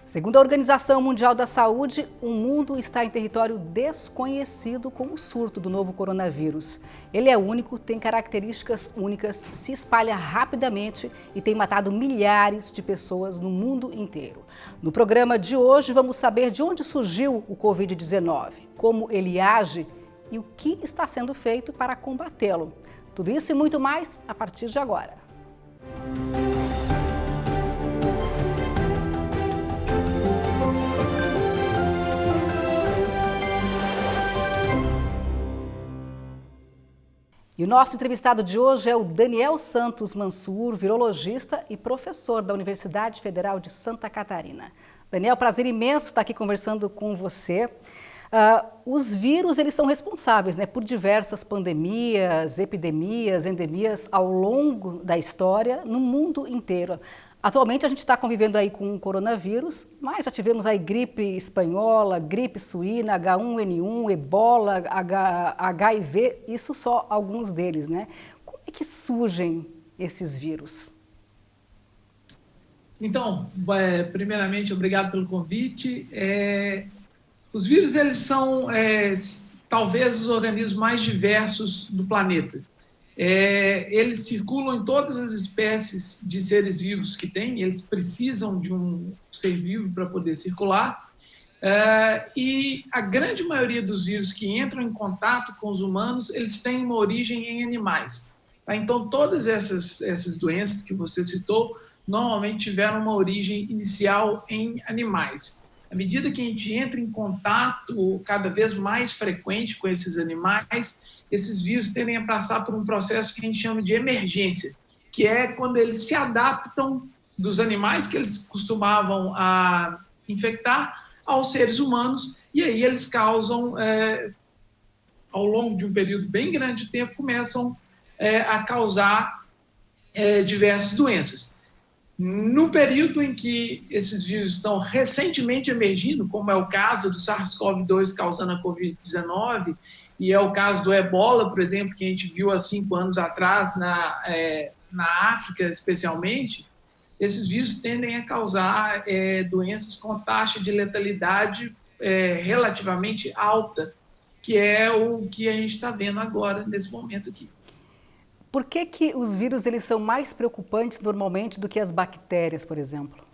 Segundo a Organização Mundial da Saúde, o mundo está em território desconhecido com o surto do novo coronavírus. Ele é único, tem características únicas, se espalha rapidamente e tem matado milhares de pessoas no mundo inteiro. No programa de hoje, vamos saber de onde surgiu o Covid-19, como ele age e o que está sendo feito para combatê-lo. Tudo isso e muito mais a partir de agora. E o nosso entrevistado de hoje é o Daniel Santos Mansur, virologista e professor da Universidade Federal de Santa Catarina. Daniel, prazer imenso estar aqui conversando com você. Os vírus, eles são responsáveis, por diversas pandemias, epidemias, endemias ao longo da história no mundo inteiro. Atualmente a gente está convivendo aí com o coronavírus, mas já tivemos aí gripe espanhola, gripe suína, H1N1, ebola, HIV, isso só alguns deles, Como é que surgem esses vírus? Então, primeiramente, obrigado pelo convite. Os vírus, eles são talvez os organismos mais diversos do planeta. Eles circulam em todas as espécies de seres vivos que tem, eles precisam de um ser vivo para poder circular, e a grande maioria dos vírus que entram em contato com os humanos, eles têm uma origem em animais. Tá? Então, todas essas doenças que você citou, normalmente tiveram uma origem inicial em animais. À medida que a gente entra em contato cada vez mais frequente com esses animais, esses vírus tendem a passar por um processo que a gente chama de emergência, que é quando eles se adaptam dos animais que eles costumavam infectar aos seres humanos, e aí eles causam, ao longo de um período bem grande de tempo, começam a causar diversas doenças. No período em que esses vírus estão recentemente emergindo, como é o caso do SARS-CoV-2 causando a Covid-19, e é o caso do ebola, por exemplo, que a gente viu há 5 anos atrás na África, especialmente, esses vírus tendem a causar doenças com taxa de letalidade relativamente alta, que é o que a gente está vendo agora, nesse momento aqui. Por que os vírus eles são mais preocupantes normalmente do que as bactérias, por exemplo?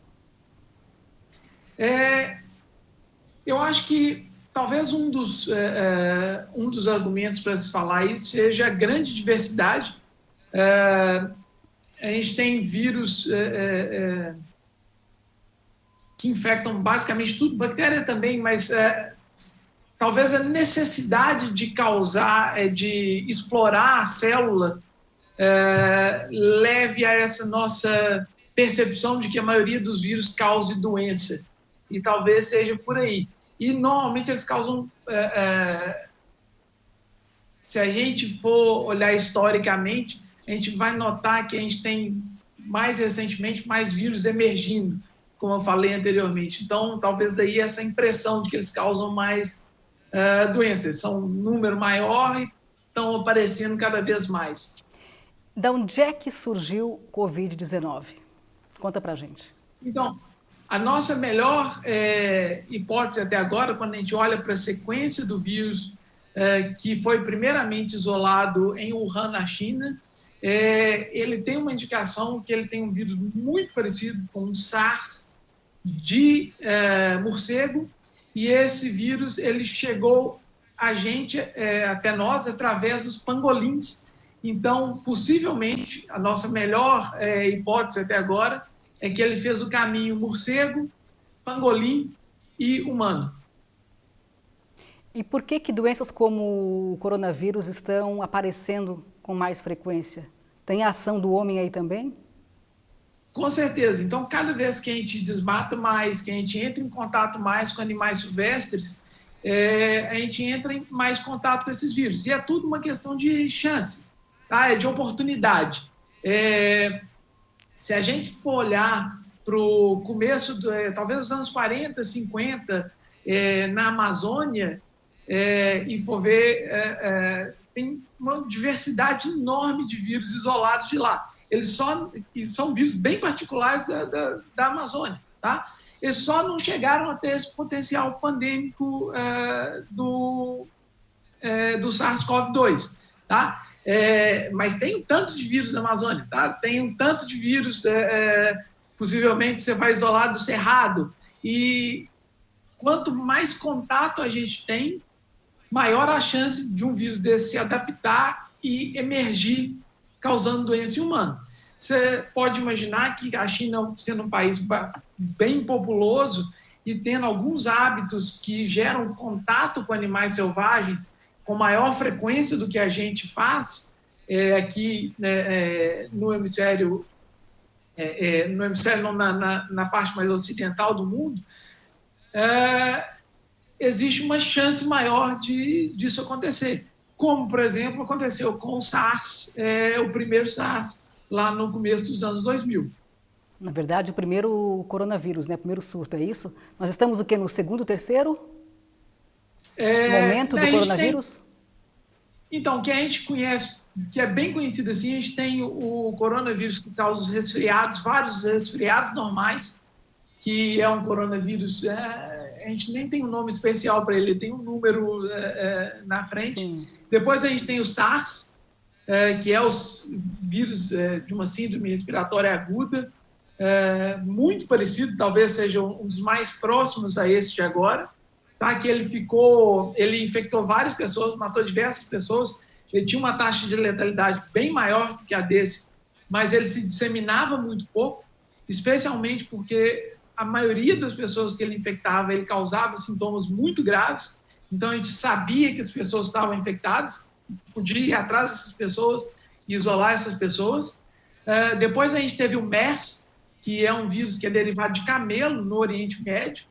Eu acho que talvez um dos argumentos para se falar isso seja a grande diversidade. A gente tem vírus que infectam basicamente tudo, bactéria também, mas talvez a necessidade de causar, de explorar a célula, leve a essa nossa percepção de que a maioria dos vírus cause doença. E talvez seja por aí. E, normalmente, eles causam... se a gente for olhar historicamente, a gente vai notar que a gente tem, mais recentemente, mais vírus emergindo, como eu falei anteriormente. Então, talvez daí essa impressão de que eles causam mais doenças. São um número maior e estão aparecendo cada vez mais. Da onde é que surgiu o Covid-19? Conta pra gente. Então, a nossa melhor hipótese até agora, quando a gente olha para a sequência do vírus que foi primeiramente isolado em Wuhan, na China, ele tem uma indicação que ele tem um vírus muito parecido com o SARS de morcego, e esse vírus ele chegou a gente, até nós, através dos pangolins. Então, possivelmente, a nossa melhor hipótese até agora é que ele fez o caminho morcego, pangolim e humano. E por que doenças como o coronavírus estão aparecendo com mais frequência? Tem a ação do homem aí também? Com certeza. Então, cada vez que a gente desmata mais, que a gente entra em contato mais com animais silvestres, a gente entra em mais contato com esses vírus. E é tudo uma questão de chance. É de oportunidade. Se a gente for olhar para o começo, talvez dos anos 40, 50, na Amazônia, e for ver, tem uma diversidade enorme de vírus isolados de lá. Eles são vírus bem particulares da Amazônia. Tá? eles só não chegaram a ter esse potencial pandêmico do SARS-CoV-2, tá? Mas tem um tanto de vírus na Amazônia, tá? Tem um tanto de vírus, possivelmente você vai isolar do cerrado, e quanto mais contato a gente tem, maior a chance de um vírus desse se adaptar e emergir, causando doença em humano. Você pode imaginar que a China, sendo um país bem populoso e tendo alguns hábitos que geram contato com animais selvagens com maior frequência do que a gente faz aqui no hemisfério, não, na parte mais ocidental do mundo, existe uma chance maior disso acontecer. Como, por exemplo, aconteceu com o SARS, o primeiro SARS, lá no começo dos anos 2000. Na verdade, o primeiro coronavírus, né? O primeiro surto, é isso? Nós estamos o quê? No segundo, terceiro momento do coronavírus? Então, o que a gente conhece, que é bem conhecido assim, a gente tem o coronavírus que causa os resfriados, vários resfriados normais, que é um coronavírus, a gente nem tem um nome especial para ele tem um número na frente. Sim. Depois a gente tem o SARS, que é o vírus de uma síndrome respiratória aguda, muito parecido, talvez seja um dos mais próximos a esse de agora, tá? Que ele infectou várias pessoas, matou diversas pessoas, ele tinha uma taxa de letalidade bem maior que a desse, mas ele se disseminava muito pouco, especialmente porque a maioria das pessoas que ele infectava, ele causava sintomas muito graves, então a gente sabia que as pessoas estavam infectadas, podia ir atrás dessas pessoas e isolar essas pessoas. Depois a gente teve o MERS, que é um vírus que é derivado de camelo no Oriente Médio.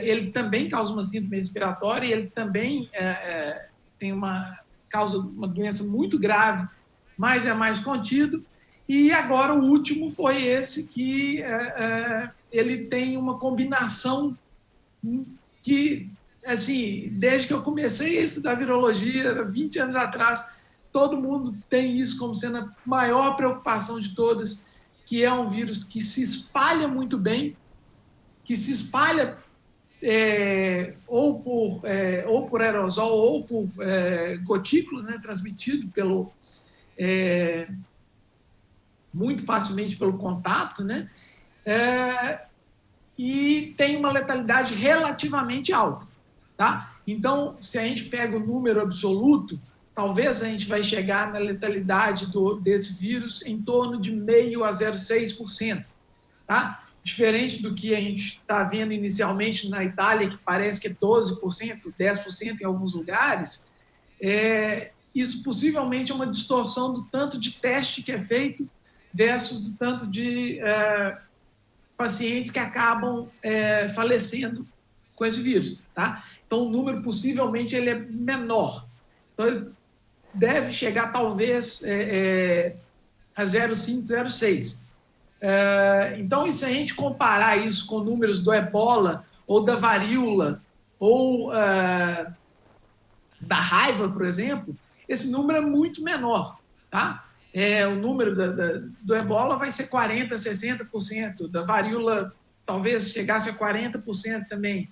Ele também causa uma síndrome respiratória e ele também causa uma doença muito grave, mas é mais contido. E agora o último foi esse, que ele tem uma combinação que, assim, desde que eu comecei a estudar virologia, 20 anos atrás, todo mundo tem isso como sendo a maior preocupação de todas, que é um vírus que se espalha muito bem, que se espalha ou por aerosol ou por gotículas, né, transmitido muito facilmente pelo contato, né? E tem uma letalidade relativamente alta. Tá? Então, se a gente pega o número absoluto, talvez a gente vai chegar na letalidade desse vírus em torno de 0,5% a 0,6%. Tá? Diferente do que a gente está vendo inicialmente na Itália, que parece que é 12%, 10% em alguns lugares, isso possivelmente é uma distorção do tanto de teste que é feito versus do tanto de pacientes que acabam falecendo com esse vírus. Tá? Então, o número possivelmente ele é menor. Então, ele deve chegar talvez a 0,5, 0,6. Então, e se a gente comparar isso com números do ebola ou da varíola ou da raiva, por exemplo, esse número é muito menor. Tá? O número do ebola vai ser 40%, 60%. Da varíola talvez chegasse a 40% também.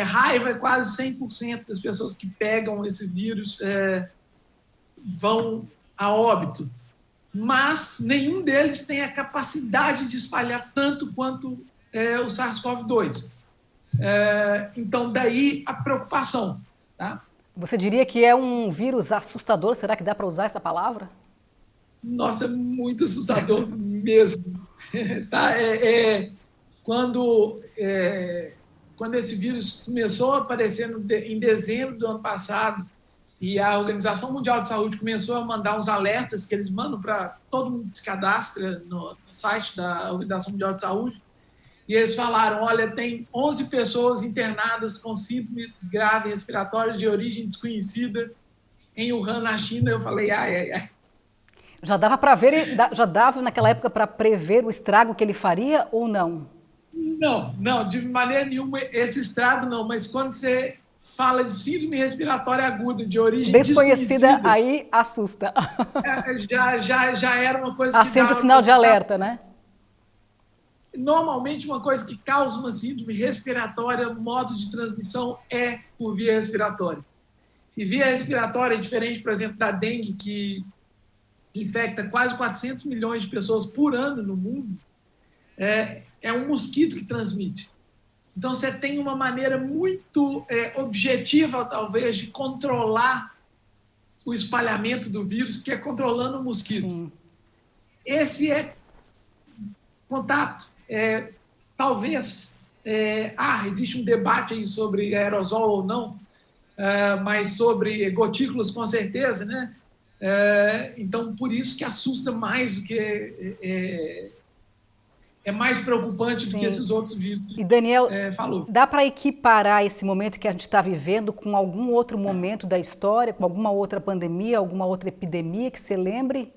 Raiva é quase 100% das pessoas que pegam esse vírus vão a óbito. Mas nenhum deles tem a capacidade de espalhar tanto quanto o SARS-CoV-2. Então, daí a preocupação. Tá? Você diria que é um vírus assustador? Será que dá para usar essa palavra? Nossa, é muito assustador mesmo. Tá? Quando esse vírus começou a aparecer em dezembro do ano passado e a Organização Mundial de Saúde começou a mandar uns alertas que eles mandam para todo mundo que se cadastra no site da Organização Mundial de Saúde, e eles falaram, olha, tem 11 pessoas internadas com síndrome grave respiratória de origem desconhecida em Wuhan, na China. Eu falei, ai. Já dava para ver, já dava naquela época para prever o estrago que ele faria ou não? Não, de maneira nenhuma esse estrago não, mas quando você fala de síndrome respiratória aguda de origem desconhecida, aí assusta. Já era uma coisa que acende o sinal de alerta, né? normalmente, uma coisa que causa uma síndrome respiratória, modo de transmissão, é por via respiratória. E via respiratória é diferente, por exemplo, da dengue, que infecta quase 400 milhões de pessoas por ano no mundo, é um mosquito que transmite. Então, você tem uma maneira muito objetiva, talvez, de controlar o espalhamento do vírus, que é controlando o mosquito. Sim. Esse é contato. Talvez, existe um debate aí sobre aerosol ou não, mas sobre gotículas, com certeza, né? Então, por isso que assusta mais do que... é mais preocupante Sim. do que esses outros vírus. E, Daniel, dá para equiparar esse momento que a gente está vivendo com algum outro momento da história, com alguma outra pandemia, alguma outra epidemia que você lembre?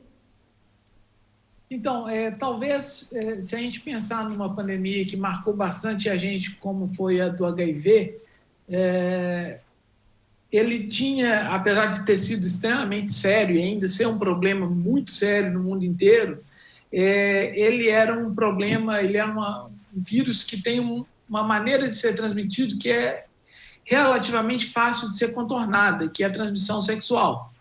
Então, talvez, se a gente pensar numa pandemia que marcou bastante a gente, como foi a do HIV, ele tinha, apesar de ter sido extremamente sério e ainda ser um problema muito sério no mundo inteiro, ele era um problema, ele é um vírus que tem uma maneira de ser transmitido que é relativamente fácil de ser contornada, que é a transmissão sexual.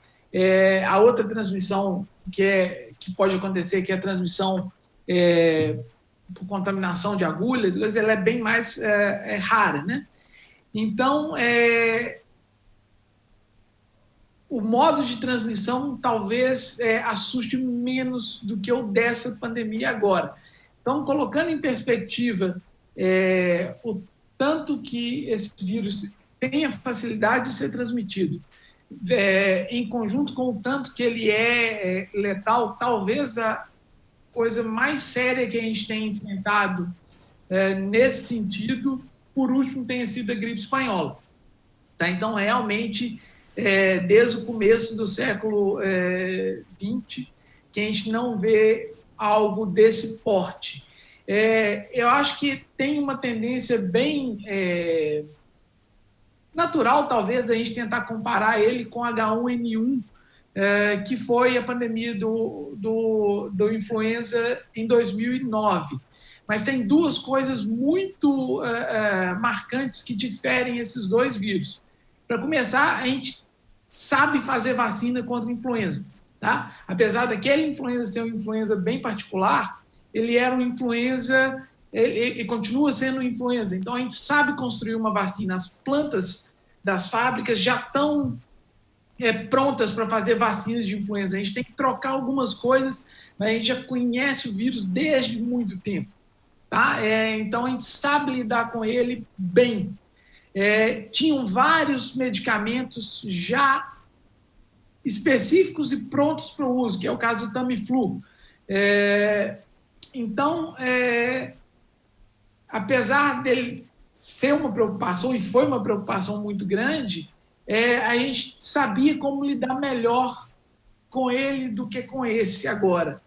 A outra transmissão que pode acontecer, que é a transmissão por contaminação de agulhas, ela é bem mais rara, né? Então, o modo de transmissão talvez assuste menos do que o dessa pandemia agora. Então, colocando em perspectiva o tanto que esse vírus tem a facilidade de ser transmitido, em conjunto com o tanto que ele é letal, talvez a coisa mais séria que a gente tem enfrentado nesse sentido, por último, tenha sido a gripe espanhola. Tá? Então, realmente... desde o começo do século XX, que a gente não vê algo desse porte. Eu acho que tem uma tendência bem natural, talvez, a gente tentar comparar ele com H1N1, que foi a pandemia do influenza em 2009. Mas tem duas coisas muito marcantes que diferem esses dois vírus. Para começar, a gente sabe fazer vacina contra a influenza. Tá? Apesar daquele influenza ser uma influenza bem particular, ele era uma influenza, ele continua sendo uma influenza. Então, a gente sabe construir uma vacina. As plantas das fábricas já estão prontas para fazer vacinas de influenza. A gente tem que trocar algumas coisas, mas a gente já conhece o vírus desde muito tempo. Tá? Então, a gente sabe lidar com ele bem. Tinham vários medicamentos já específicos e prontos para o uso, que é o caso do Tamiflu. Então, apesar dele ser uma preocupação, e foi uma preocupação muito grande, a gente sabia como lidar melhor com ele do que com esse agora.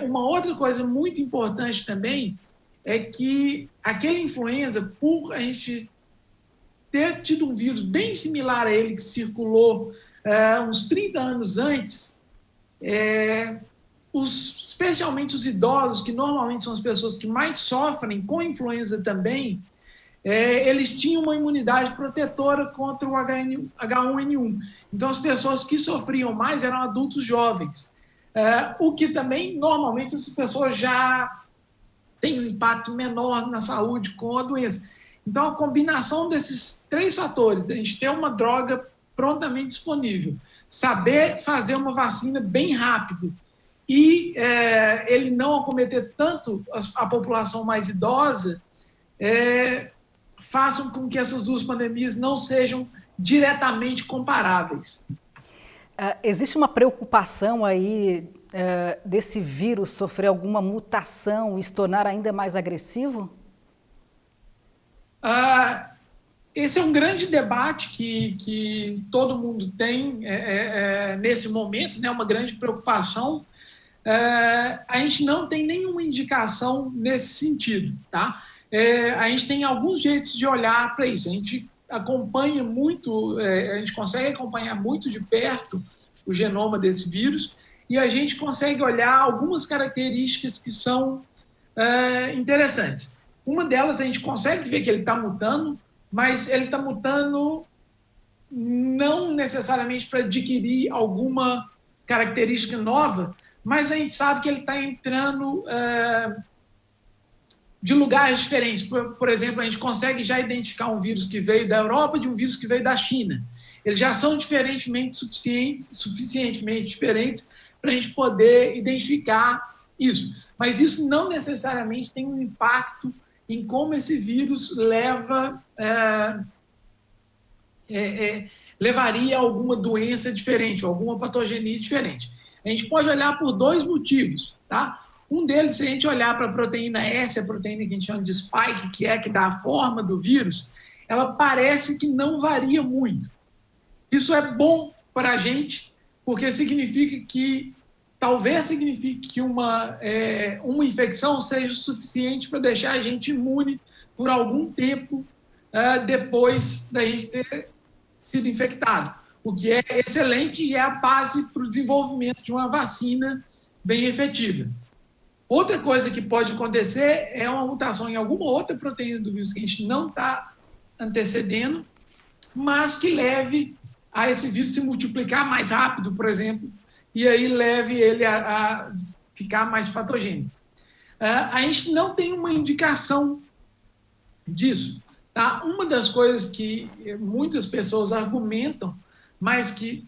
Uma outra coisa muito importante também é que aquele influenza, por a gente ter tido um vírus bem similar a ele que circulou uns 30 anos antes, especialmente os idosos, que normalmente são as pessoas que mais sofrem com influenza também, eles tinham uma imunidade protetora contra o H1N1. Então, as pessoas que sofriam mais eram adultos jovens, o que também, normalmente, essas pessoas já têm um impacto menor na saúde com a doença. Então, a combinação desses três fatores, a gente ter uma droga prontamente disponível, saber fazer uma vacina bem rápido e ele não acometer tanto a população mais idosa, façam com que essas duas pandemias não sejam diretamente comparáveis. Existe uma preocupação aí desse vírus sofrer alguma mutação e se tornar ainda mais agressivo? Esse é um grande debate que todo mundo tem nesse momento, né, uma grande preocupação. A gente não tem nenhuma indicação nesse sentido. Tá? A gente tem alguns jeitos de olhar para isso. A gente acompanha muito, a gente consegue acompanhar muito de perto o genoma desse vírus e a gente consegue olhar algumas características que são interessantes. Uma delas, a gente consegue ver que ele está mutando, mas ele está mutando não necessariamente para adquirir alguma característica nova, mas a gente sabe que ele está entrando de lugares diferentes. Por exemplo, a gente consegue já identificar um vírus que veio da Europa de um vírus que veio da China. Eles já são suficientemente diferentes para a gente poder identificar isso. Mas isso não necessariamente tem um impacto em como esse vírus levaria a alguma doença diferente, alguma patogenia diferente. A gente pode olhar por dois motivos, tá? Um deles, se a gente olhar para a proteína S, a proteína que a gente chama de spike, que dá a forma do vírus, ela parece que não varia muito. Isso é bom para a gente, porque talvez signifique que uma infecção seja suficiente para deixar a gente imune por algum tempo depois da gente ter sido infectado, o que é excelente e é a base para o desenvolvimento de uma vacina bem efetiva. Outra coisa que pode acontecer é uma mutação em alguma outra proteína do vírus que a gente não está antecedendo, mas que leve a esse vírus se multiplicar mais rápido, por exemplo, e aí leve ele a ficar mais patogênico. A gente não tem uma indicação disso. Tá? Uma das coisas que muitas pessoas argumentam, mas que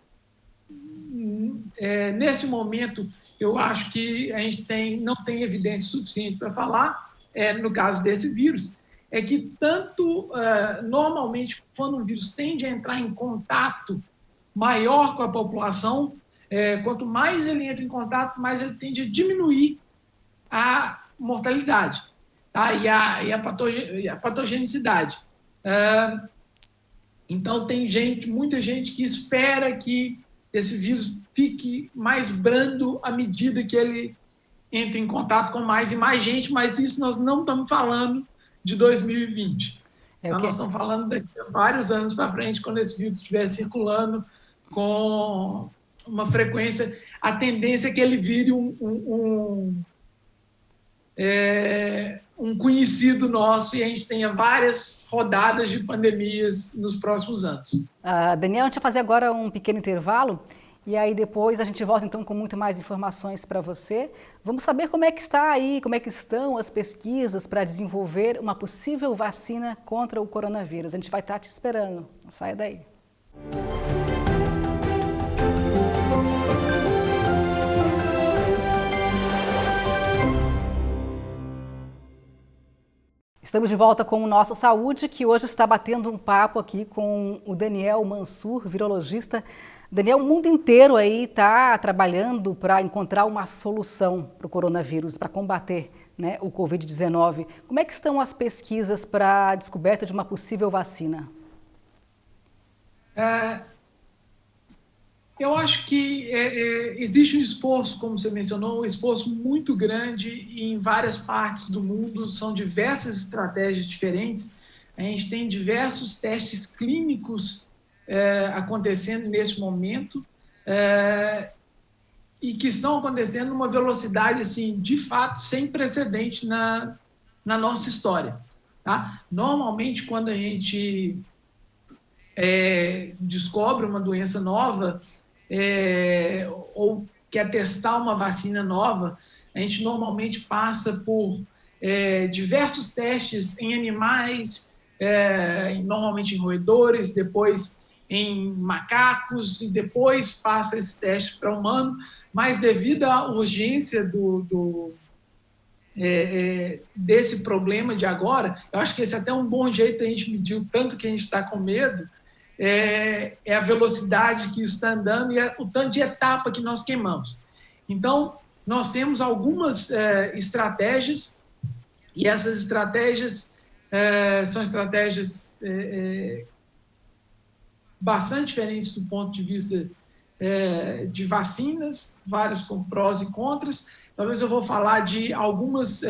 nesse momento eu acho que a gente não tem evidência suficiente para falar, no caso desse vírus, é que normalmente, quando um vírus tende a entrar em contato maior com a população, quanto mais ele entra em contato, mais ele tende a diminuir a mortalidade, tá? e a patogenicidade. Então, tem muita gente que espera que esse vírus fique mais brando à medida que ele entra em contato com mais e mais gente, mas isso nós não estamos falando de 2020. Então, nós estamos falando daqui a vários anos para frente, quando esse vírus estiver circulando com uma frequência, a tendência é que ele vire um conhecido nosso e a gente tenha várias rodadas de pandemias nos próximos anos. Daniel, a gente vai fazer agora um pequeno intervalo e aí depois a gente volta então com muito mais informações para você. Vamos saber como é que está aí, como é que estão as pesquisas para desenvolver uma possível vacina contra o coronavírus. A gente vai estar te esperando. Não saia daí. Estamos de volta com o Nossa Saúde, que hoje está batendo um papo aqui com o Daniel Mansur, virologista. Daniel, o mundo inteiro aí está trabalhando para encontrar uma solução para o coronavírus, para combater, né, o Covid-19. Como é que estão as pesquisas para a descoberta de uma possível vacina? Eu acho que existe um esforço, como você mencionou, um esforço muito grande em várias partes do mundo, são diversas estratégias diferentes. A gente tem diversos testes clínicos acontecendo nesse momento e que estão acontecendo numa velocidade, assim, de fato, sem precedente na nossa história. Tá? Normalmente, quando a gente descobre uma doença nova, ou quer testar uma vacina nova, a gente normalmente passa por diversos testes em animais, normalmente em roedores, depois em macacos, e depois passa esse teste para humano, mas devido à urgência desse problema de agora, eu acho que esse é até um bom jeito a gente medir o tanto que a gente está com medo, é a velocidade que isso está andando e o tanto de etapa que nós queimamos. Então, nós temos algumas estratégias, e essas estratégias são estratégias bastante diferentes do ponto de vista de vacinas, vários com prós e contras. Talvez eu vou falar de algumas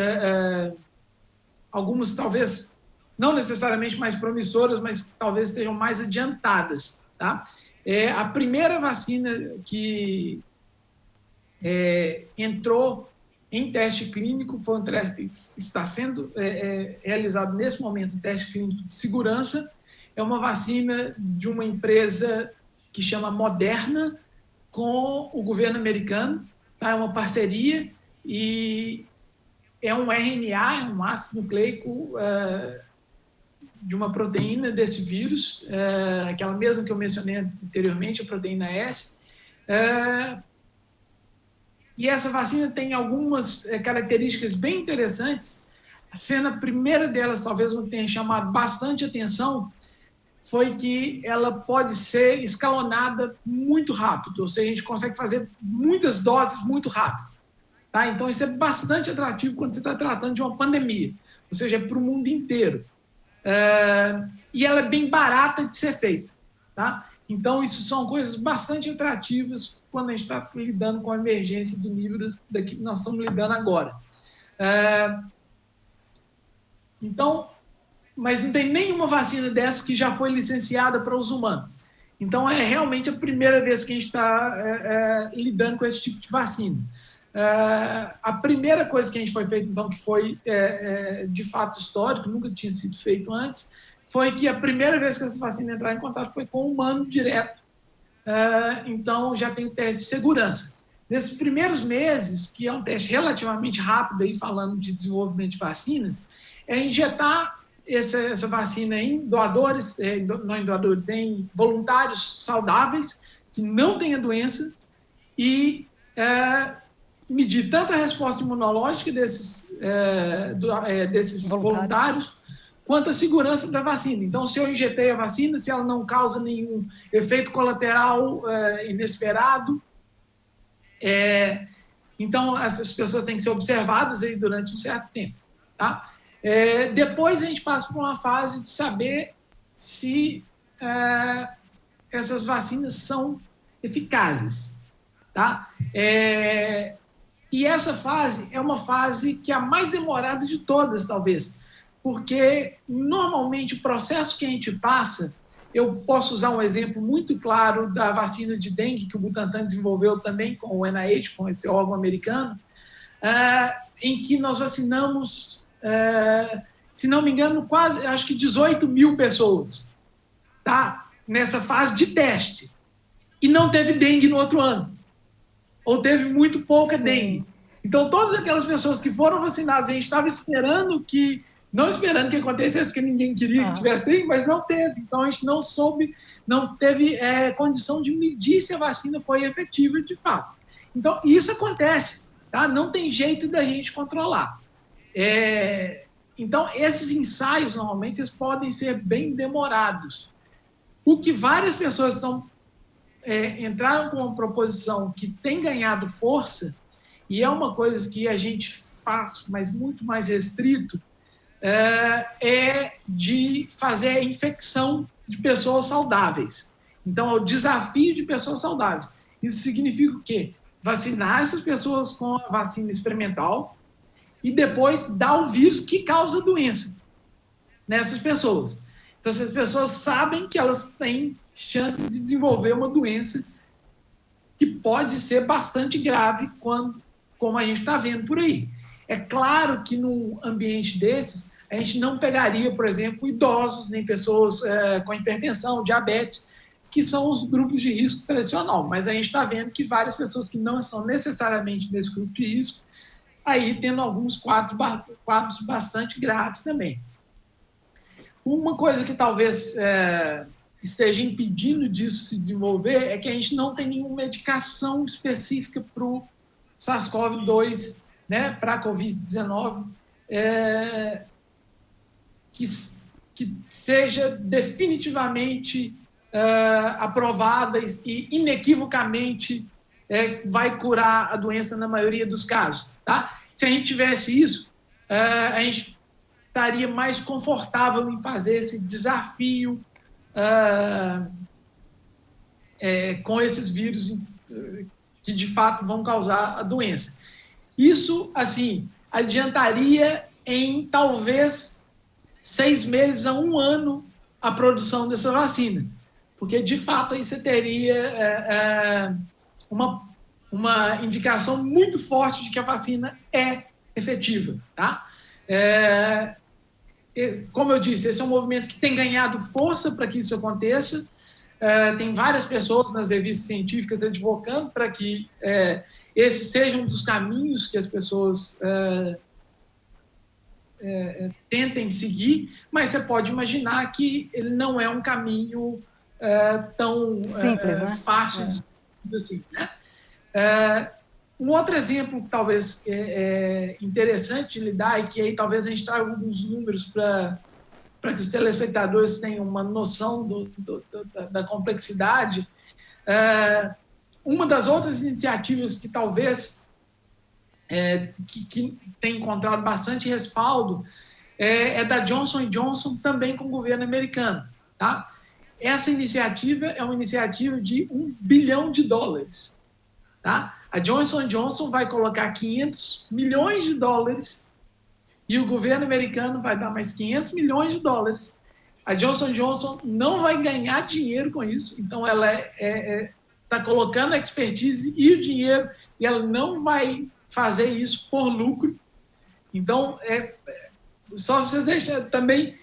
talvez não necessariamente mais promissoras, mas talvez estejam mais adiantadas. Tá? A primeira vacina que entrou em teste clínico, está sendo realizado nesse momento um teste clínico de segurança. É uma vacina de uma empresa que chama Moderna com o governo americano, tá? É uma parceria e é um RNA, é um ácido nucleico de uma proteína desse vírus, aquela mesma que eu mencionei anteriormente, a proteína S. E essa vacina tem algumas características bem interessantes. Sendo a primeira delas, talvez não tenha chamado bastante atenção, foi que ela pode ser escalonada muito rápido, ou seja, a gente consegue fazer muitas doses muito rápido. Tá? Então, isso é bastante atrativo quando você está tratando de uma pandemia, ou seja, é para o mundo inteiro. E ela é bem barata de ser feita. Tá? Então, isso são coisas bastante atrativas quando a gente está lidando com a emergência do nível daqui que nós estamos lidando agora. Então, mas não tem nenhuma vacina dessa que já foi licenciada para uso humano. Então, é realmente a primeira vez que a gente está lidando com esse tipo de vacina. A primeira coisa que a gente foi feito, então, que foi de fato histórico, nunca tinha sido feito antes, foi que a primeira vez que essa vacina entrar em contato foi com o humano direto. Então, já tem o teste de segurança. Nesses primeiros meses, que é um teste relativamente rápido, aí, falando de desenvolvimento de vacinas, é injetar essa vacina em doadores, não em doadores, em voluntários saudáveis, que não têm a doença, e medir tanto a resposta imunológica desses voluntários, quanto a segurança da vacina. Então, se eu injetei a vacina, se ela não causa nenhum efeito colateral inesperado, então essas pessoas têm que ser observadas aí durante um certo tempo. Tá? Depois a gente passa por uma fase de saber se essas vacinas são eficazes. Tá? E essa fase é uma fase que é a mais demorada de todas, talvez, porque normalmente o processo que a gente passa, eu posso usar um exemplo muito claro da vacina de dengue que o Butantan desenvolveu também com o NIH, com esse órgão americano, em que nós vacinamos, se não me engano, quase, acho que 18 mil pessoas, tá? Nessa fase de teste. E não teve dengue no outro ano. Ou teve muito pouca dengue. Então, todas aquelas pessoas que foram vacinadas, a gente estava esperando que, não esperando que acontecesse, porque ninguém queria que tivesse dengue, mas não teve. Então, a gente não soube, não teve condição de medir se a vacina foi efetiva de fato. Então, isso acontece, tá? Não tem jeito da gente controlar. Então, esses ensaios, normalmente, eles podem ser bem demorados. O que várias pessoas entraram com uma proposição que tem ganhado força, e é uma coisa que a gente faz, mas muito mais restrito, de fazer a infecção de pessoas saudáveis. Então, é o desafio de pessoas saudáveis. Isso significa o quê? Vacinar essas pessoas com a vacina experimental e depois dar o vírus que causa doença nessas pessoas. Então, essas pessoas sabem que elas têm chance de desenvolver uma doença que pode ser bastante grave, como a gente está vendo por aí. É claro que num ambiente desses, a gente não pegaria, por exemplo, idosos, nem pessoas com hipertensão, diabetes, que são os grupos de risco tradicional, mas a gente está vendo que várias pessoas que não estão necessariamente nesse grupo de risco, aí tendo alguns quadros bastante graves também. Uma coisa que talvez esteja impedindo disso se desenvolver é que a gente não tem nenhuma medicação específica para o SARS-CoV-2, né, para a Covid-19, que seja definitivamente aprovada e inequivocamente vai curar a doença na maioria dos casos. Tá? Se a gente tivesse isso, a gente estaria mais confortável em fazer esse desafio com esses vírus que, de fato, vão causar a doença. Isso, assim, adiantaria em, talvez, 6 meses a 1 ano a produção dessa vacina. Porque, de fato, aí você teria uma uma indicação muito forte de que a vacina é efetiva. Tá? Como eu disse, esse é um movimento que tem ganhado força para que isso aconteça. Tem várias pessoas nas revistas científicas advocando para que esse seja um dos caminhos que as pessoas tentem seguir, mas você pode imaginar que ele não é um caminho tão simples, né? fácil assim, né? Um outro exemplo que talvez é interessante de lidar, e que aí talvez a gente traga alguns números para que os telespectadores tenham uma noção da complexidade. Uma das outras iniciativas que talvez que tem encontrado bastante respaldo é da Johnson & Johnson, também com o governo americano. Tá? Essa iniciativa é uma iniciativa de $1 bilhão. Tá? A Johnson & Johnson vai colocar $500 milhões e o governo americano vai dar mais $500 milhões. A Johnson & Johnson não vai ganhar dinheiro com isso, então ela está colocando a expertise e o dinheiro, e ela não vai fazer isso por lucro. Então, só para vocês também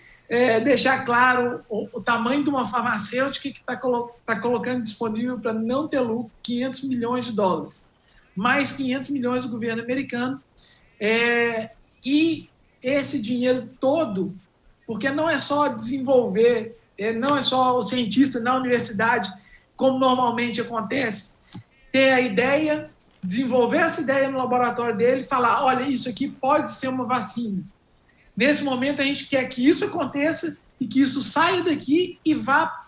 deixar claro o tamanho de uma farmacêutica que está colocando disponível para não ter lucro $500 milhões, mais $500 milhões do governo americano, e esse dinheiro todo, porque não é só desenvolver, não é só o cientista na universidade, como normalmente acontece, ter a ideia, desenvolver essa ideia no laboratório dele e falar, olha, isso aqui pode ser uma vacina. Nesse momento, a gente quer que isso aconteça e que isso saia daqui e vá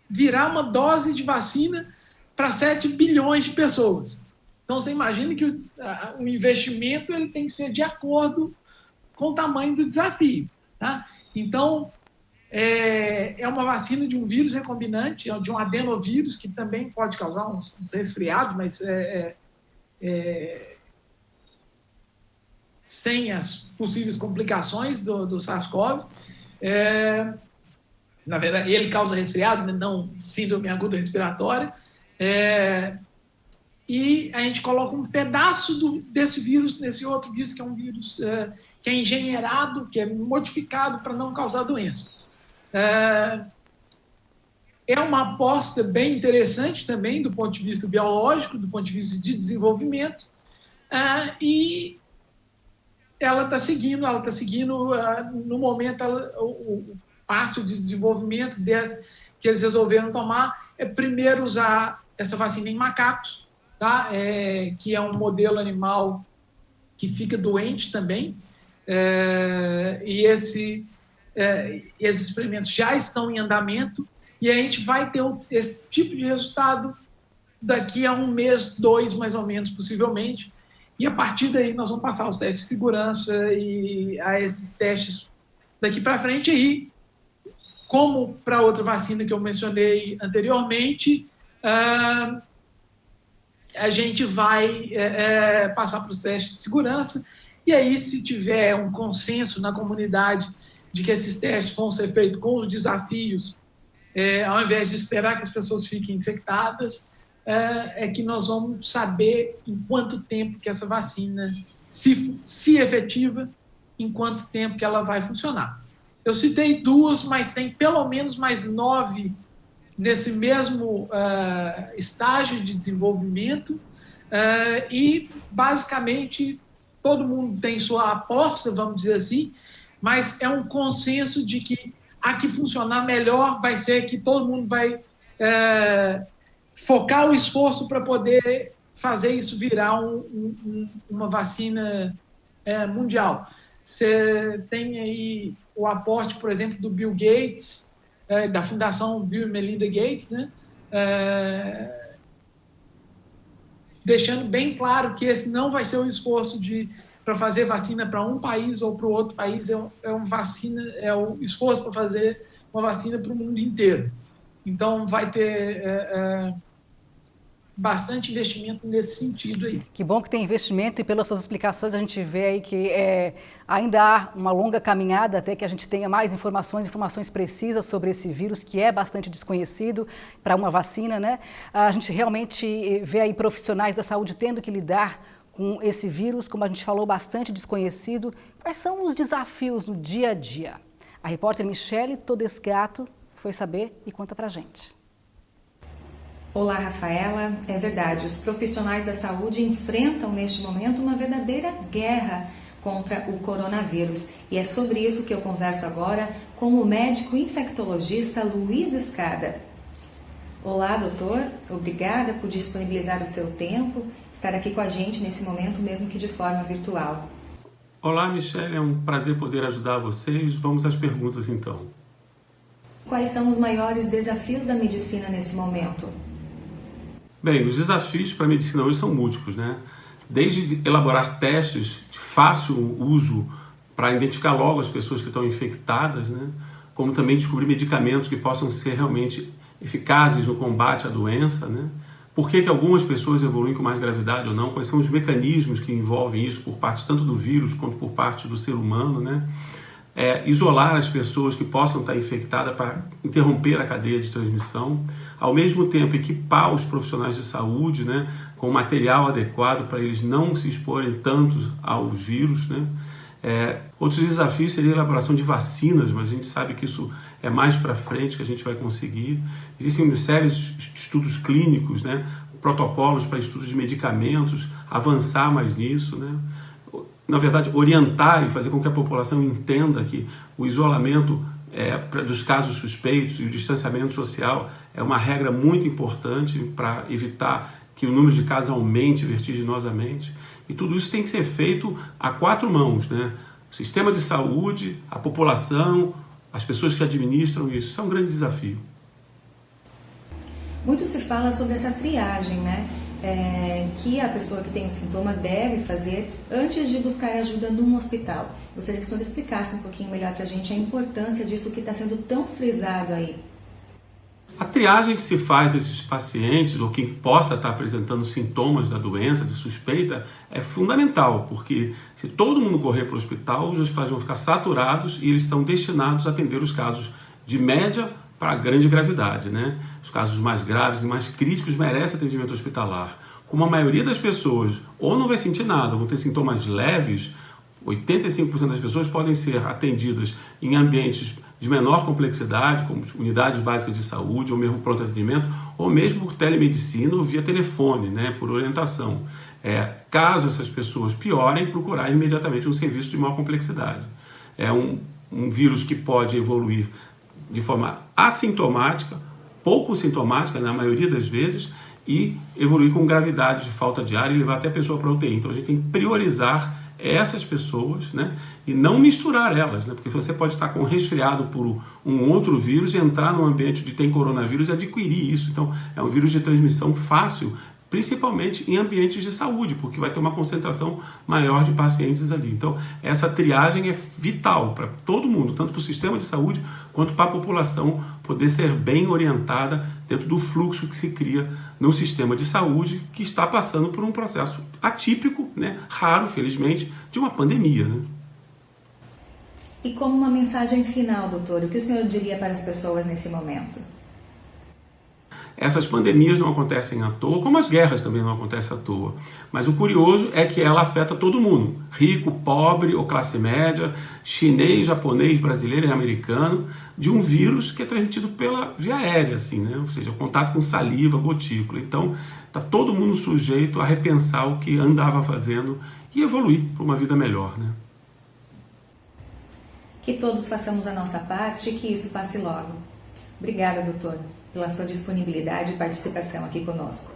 virar uma dose de vacina para 7 bilhões de pessoas. Então, você imagina que o investimento ele tem que ser de acordo com o tamanho do desafio. Tá? Então, é uma vacina de um vírus recombinante, de um adenovírus, que também pode causar uns resfriados, mas sem as possíveis complicações do SARS-CoV. Na verdade, ele causa resfriado, não síndrome aguda respiratória. E a gente coloca um pedaço desse vírus nesse outro vírus, que é um vírus que é engenheirado, que é modificado para não causar doença. É uma aposta bem interessante também do ponto de vista biológico, do ponto de vista de desenvolvimento, e ela está seguindo, no momento, o passo de desenvolvimento que eles resolveram tomar é primeiro usar essa vacina em macacos, tá? Que é um modelo animal que fica doente também, e esses experimentos já estão em andamento, e a gente vai ter esse tipo de resultado daqui a 1 mês, 2, mais ou menos, possivelmente, e a partir daí nós vamos passar os testes de segurança e a esses testes daqui para frente. E como para outra vacina que eu mencionei anteriormente, a gente vai passar para os testes de segurança, e aí, se tiver um consenso na comunidade de que esses testes vão ser feitos com os desafios, ao invés de esperar que as pessoas fiquem infectadas, que nós vamos saber em quanto tempo que essa vacina, se efetiva, em quanto tempo que ela vai funcionar. Eu citei 2, mas tem pelo menos mais 9 nesse mesmo estágio de desenvolvimento, e, basicamente, todo mundo tem sua aposta, vamos dizer assim, mas é um consenso de que a que funcionar melhor vai ser que todo mundo vai focar o esforço para poder fazer isso virar uma vacina mundial. Você tem aí o aporte, por exemplo, do Bill Gates, da Fundação Bill e Melinda Gates, né? Deixando bem claro que esse não vai ser o esforço para fazer vacina para um país ou para o outro país, é o esforço para fazer uma vacina para o mundo inteiro. Então, vai ter bastante investimento nesse sentido aí. Que bom que tem investimento e pelas suas explicações a gente vê aí que ainda há uma longa caminhada até que a gente tenha mais informações precisas sobre esse vírus que é bastante desconhecido para uma vacina, né? A gente realmente vê aí profissionais da saúde tendo que lidar com esse vírus, como a gente falou, bastante desconhecido. Quais são os desafios no dia a dia? A repórter Michele Todesgato foi saber e conta pra gente. Olá, Rafaela. É verdade, os profissionais da saúde enfrentam neste momento uma verdadeira guerra contra o coronavírus. E é sobre isso que eu converso agora com o médico infectologista Luiz Escada. Olá, doutor. Obrigada por disponibilizar o seu tempo, estar aqui com a gente nesse momento, mesmo que de forma virtual. Olá, Michele. É um prazer poder ajudar vocês. Vamos às perguntas, então. Quais são os maiores desafios da medicina nesse momento? Bem, os desafios para a medicina hoje são múltiplos, né? Desde elaborar testes de fácil uso para identificar logo as pessoas que estão infectadas, né? Como também descobrir medicamentos que possam ser realmente eficazes no combate à doença, né? Por que algumas pessoas evoluem com mais gravidade ou não? Quais são os mecanismos que envolvem isso por parte tanto do vírus quanto por parte do ser humano, né? Isolar as pessoas que possam estar infectadas para interromper a cadeia de transmissão, ao mesmo tempo equipar os profissionais de saúde, né, com material adequado para eles não se exporem tanto aos vírus, né. Outros desafios seria a elaboração de vacinas, mas a gente sabe que isso é mais para frente que a gente vai conseguir. Existem uma série de estudos clínicos, né, protocolos para estudos de medicamentos, avançar mais nisso, né. Na verdade, orientar e fazer com que a população entenda que o isolamento dos casos suspeitos e o distanciamento social é uma regra muito importante para evitar que o número de casos aumente vertiginosamente. E tudo isso tem que ser feito a quatro mãos, né? O sistema de saúde, a população, as pessoas que administram isso. Isso é um grande desafio. Muito se fala sobre essa triagem, né? Que a pessoa que tem o sintoma deve fazer antes de buscar ajuda num hospital. Gostaria que o senhor explicasse um pouquinho melhor para a gente a importância disso que está sendo tão frisado aí. A triagem que se faz desses pacientes, ou quem possa estar apresentando sintomas da doença, de suspeita, é fundamental, porque se todo mundo correr para o hospital, os hospitais vão ficar saturados e eles estão destinados a atender os casos de média para grande gravidade, né? Os casos mais graves e mais críticos merecem atendimento hospitalar. Como a maioria das pessoas ou não vai sentir nada, vão ter sintomas leves, 85% das pessoas podem ser atendidas em ambientes de menor complexidade, como unidades básicas de saúde, ou mesmo pronto atendimento, ou mesmo por telemedicina ou via telefone, né, por orientação. Caso essas pessoas piorem, procurar imediatamente um serviço de maior complexidade. É um vírus que pode evoluir de forma assintomática, pouco sintomática na maioria das vezes, e evoluir com gravidade de falta de ar e levar até a pessoa para a UTI. Então a gente tem que priorizar essas pessoas, né, e não misturar elas, né, porque você pode estar com resfriado por um outro vírus e entrar num ambiente onde tem coronavírus e adquirir isso. Então é um vírus de transmissão fácil, principalmente em ambientes de saúde, porque vai ter uma concentração maior de pacientes ali. Então, essa triagem é vital para todo mundo, tanto para o sistema de saúde quanto para a população poder ser bem orientada dentro do fluxo que se cria no sistema de saúde, que está passando por um processo atípico, né, raro, felizmente, de uma pandemia, né? E como uma mensagem final, doutor, o que o senhor diria para as pessoas nesse momento? Essas pandemias não acontecem à toa, como as guerras também não acontecem à toa. Mas o curioso é que ela afeta todo mundo, rico, pobre ou classe média, chinês, japonês, brasileiro e americano, de um vírus que é transmitido pela via aérea, assim, né? Ou seja, contato com saliva, gotícula. Então, está todo mundo sujeito a repensar o que andava fazendo e evoluir para uma vida melhor, né? Que todos façamos a nossa parte e que isso passe logo. Obrigada, doutor, pela sua disponibilidade e participação aqui conosco.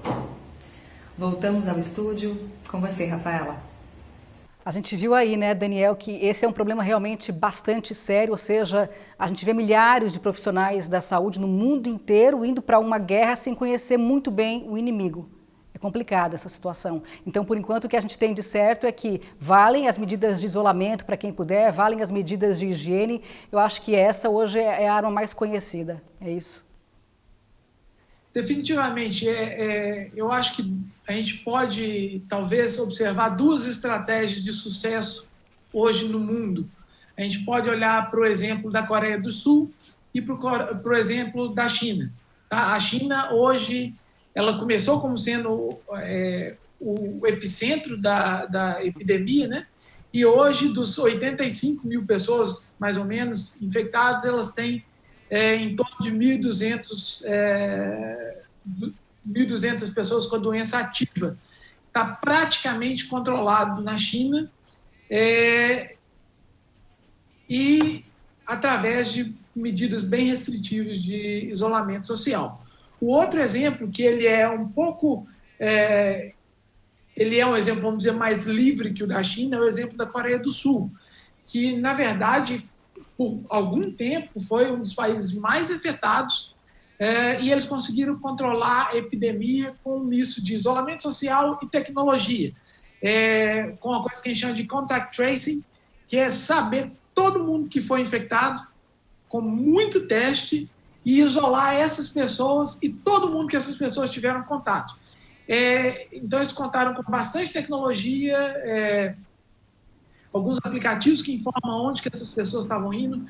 Voltamos ao estúdio com você, Rafaela. A gente viu aí, né, Daniel, que esse é um problema realmente bastante sério, ou seja, a gente vê milhares de profissionais da saúde no mundo inteiro indo para uma guerra sem conhecer muito bem o inimigo. É complicada essa situação. Então, por enquanto, o que a gente tem de certo é que valem as medidas de isolamento para quem puder, valem as medidas de higiene. Eu acho que essa hoje é a arma mais conhecida. É isso. Definitivamente, eu acho que a gente pode, talvez, observar duas estratégias de sucesso hoje no mundo. A gente pode olhar para o exemplo da Coreia do Sul e para o exemplo da China. Tá? A China, hoje, ela começou como sendo o epicentro da epidemia, né? E hoje, dos 85 mil pessoas, mais ou menos, infectadas, elas têm em torno de 1.200 pessoas com a doença ativa. Está praticamente controlado na China e através de medidas bem restritivas de isolamento social. O outro exemplo, que ele é um pouco... ele é um exemplo, vamos dizer, mais livre que o da China, é o exemplo da Coreia do Sul, que, na verdade, por algum tempo, foi um dos países mais afetados e eles conseguiram controlar a epidemia com um misto de isolamento social e tecnologia, com uma coisa que a gente chama de contact tracing, que é saber todo mundo que foi infectado, com muito teste, e isolar essas pessoas e todo mundo que essas pessoas tiveram contato. Então, eles contaram com bastante tecnologia, alguns aplicativos que informam onde que essas pessoas estavam indo,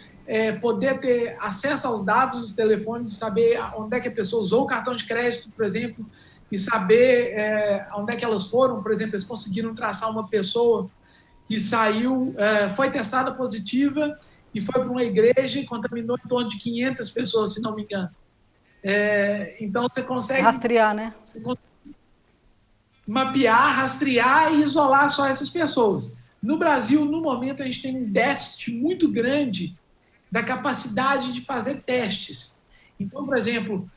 poder ter acesso aos dados dos telefones, saber onde é que a pessoa usou o cartão de crédito, por exemplo, e saber onde é que elas foram. Por exemplo, eles conseguiram traçar uma pessoa que saiu, foi testada positiva e foi para uma igreja e contaminou em torno de 500 pessoas, se não me engano. Então, você consegue... Rastrear, né? Você consegue mapear, rastrear e isolar só essas pessoas. No Brasil, no momento, a gente tem um déficit muito grande da capacidade de fazer testes. Então, por exemplo,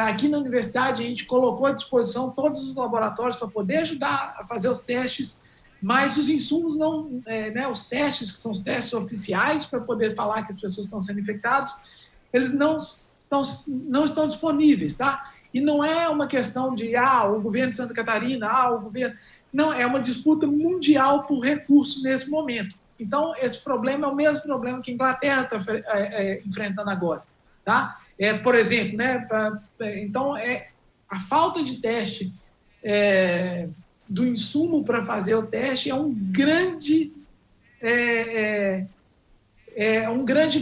aqui na universidade, a gente colocou à disposição todos os laboratórios para poder ajudar a fazer os testes, mas os insumos não, os testes, que são os testes oficiais para poder falar que as pessoas estão sendo infectadas, eles não estão disponíveis, tá? E não é uma questão de, o governo de Santa Catarina, o governo... Não, é uma disputa mundial por recursos nesse momento. Então, esse problema é o mesmo problema que a Inglaterra está enfrentando agora, tá? Por exemplo, né? Então, a falta de teste do insumo para fazer o teste é um grande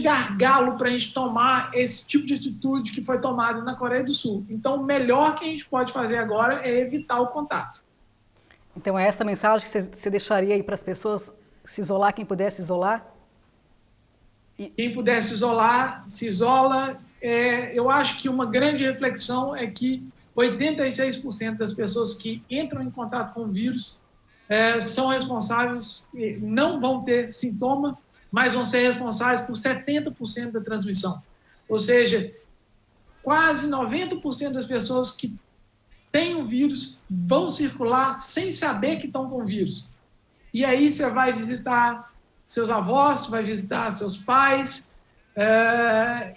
gargalo para a gente tomar esse tipo de atitude que foi tomada na Coreia do Sul. Então, o melhor que a gente pode fazer agora é evitar o contato. Então, é essa mensagem que você deixaria aí para as pessoas se isolar, quem puder se isolar? Quem puder se isolar, se isola. Eu acho que uma grande reflexão é que 86% das pessoas que entram em contato com o vírus são responsáveis, não vão ter sintoma, mas vão ser responsáveis por 70% da transmissão. Ou seja, quase 90% das pessoas que têm o vírus vão circular sem saber que estão com o vírus. E aí você vai visitar seus avós, vai visitar seus pais,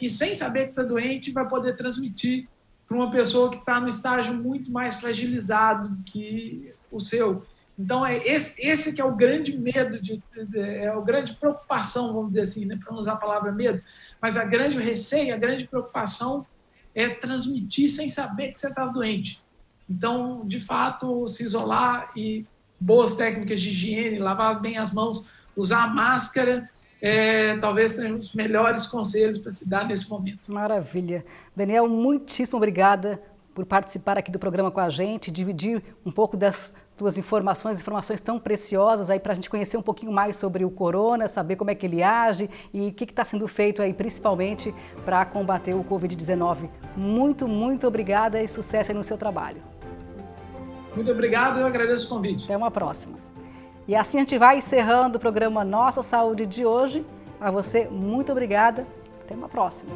e sem saber que está doente, vai poder transmitir para uma pessoa que está no estágio muito mais fragilizado que o seu. Então, esse que é o grande medo, a grande preocupação, vamos dizer assim, né, para não usar a palavra medo, mas a grande receio, a grande preocupação é transmitir sem saber que você está doente. Então, de fato, se isolar e boas técnicas de higiene, lavar bem as mãos, usar a máscara, talvez sejam os melhores conselhos para se dar nesse momento. Maravilha. Daniel, muitíssimo obrigada por participar aqui do programa com a gente, dividir um pouco das tuas informações tão preciosas aí para a gente conhecer um pouquinho mais sobre o corona, saber como é que ele age e o que está sendo feito aí principalmente para combater o Covid-19. Muito, muito obrigada e sucesso aí no seu trabalho. Muito obrigado, eu agradeço o convite. Até uma próxima. E assim a gente vai encerrando o programa Nossa Saúde de hoje. A você, muito obrigada. Até uma próxima.